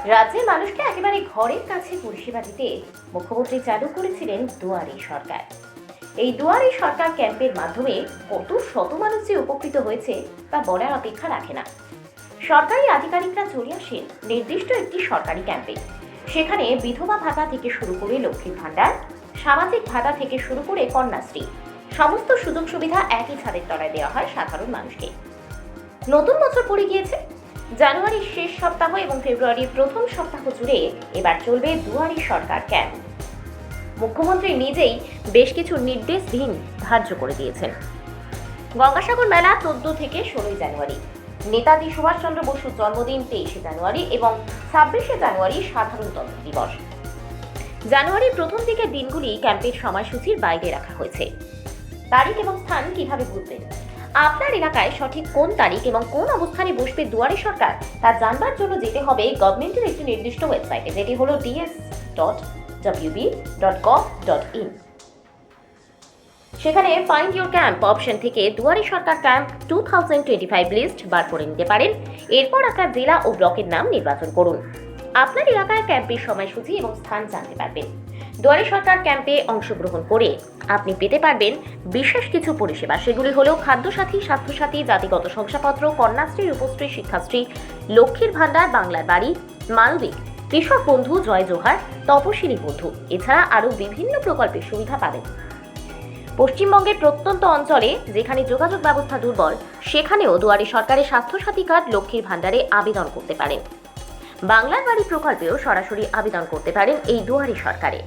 রাজ্যের মানুষকে একেবারে ঘরের কাছে পরিষেবা দিতে মুখ্যমন্ত্রী চালু করেছিলেন দুয়ারে সরকার। এই দুয়ারে সরকার ক্যাম্পের মাধ্যমে কত শত মানুষ যে উপকৃত হয়েছে তা বলার অপেক্ষা রাখে না। সরকারি আধিকারিকরা চলে আসেন নির্দিষ্ট একটি সরকারি ক্যাম্পে। সেখানে বিধবা ভাতা থেকে শুরু করে লক্ষ্মীর ভাণ্ডার, সামাজিক ভাতা থেকে শুরু করে কন্যাশ্রী, সমস্ত সুযোগ সুবিধা একই ছাদের তলায় দেওয়া হয় সাধারণ মানুষকে। নতুন বছর পড়ে গিয়েছে। জানুয়ারির শেষ সপ্তাহ এবং ফেব্রুয়ারির প্রথম সপ্তাহ জুড়ে এবার চলবে দুয়ারে সরকার ক্যাম্প। মুখ্যমন্ত্রী নিজেই বেশ কিছু নির্দেশ দিন ধার্য করে দিয়েছেন। গঙ্গাসাগর মেলা 14 থেকে 16 জানুয়ারি, নেতাজি সুভাষচন্দ্র বসুর জন্মদিন 23 জানুয়ারি এবং 26 জানুয়ারি সাধারণতন্ত্র দিবস। জানুয়ারির প্রথম দিকের দিনগুলি ক্যাম্পের সময়সূচির বাইরে রাখা হয়েছে। তারিখ এবং স্থান কিভাবে বুঝবেন? আপনার এলাকায় সঠিক কোন তারিখ এবং কোন অবস্থানে বসবে দুয়ারে সরকার তা জানবার জন্য যেতে হবে গভর্নমেন্টের একটি নির্দিষ্ট ওয়েবসাইটে, যেটি হলো ds.wb.gov.in। সেখানে ফাইন্ড ইউর ক্যাম্প অপশন থেকে দুয়ারে সরকার ক্যাম্প 2025 লিস্ট বার করে নিতে পারেন। এরপর আপনার জেলা ও ব্লকের নাম নির্বাচন করুন। আপনার এলাকায় ক্যাম্পের সময়সূচি এবং স্থান জানতে পারবেন। দুয়ারে সরকার ক্যাম্পে অংশগ্রহণ করে আপনি পেতে পারবেন বিশেষ কিছু পরিষেবা। সেগুলি হলো খাদ্যসাথী, স্বাস্থ্যসাথী, জাতিগত শংসাপত্র, কন্যাশ্রী, রূপশ্রী, শিক্ষাশ্রী, লক্ষ্মীর ভাণ্ডার, বাংলার বাড়ি, মালবিক, কৃষক বন্ধু, জয় জোহার, তপশিলি বন্ধু, এছাড়া আরও বিভিন্ন প্রকল্পের সুবিধা পাবেন। পশ্চিমবঙ্গের প্রত্যন্ত অঞ্চলে যেখানে যোগাযোগ ব্যবস্থা দুর্বল, সেখানেও দুয়ারে সরকারের স্বাস্থ্যসাথী কার্ড, লক্ষ্মীর ভাণ্ডারে আবেদন করতে পারেন। বাংলার বাড়ি প্রকল্পেও সরাসরি আবেদন করতে পারেন এই দুয়ারে সরকারে।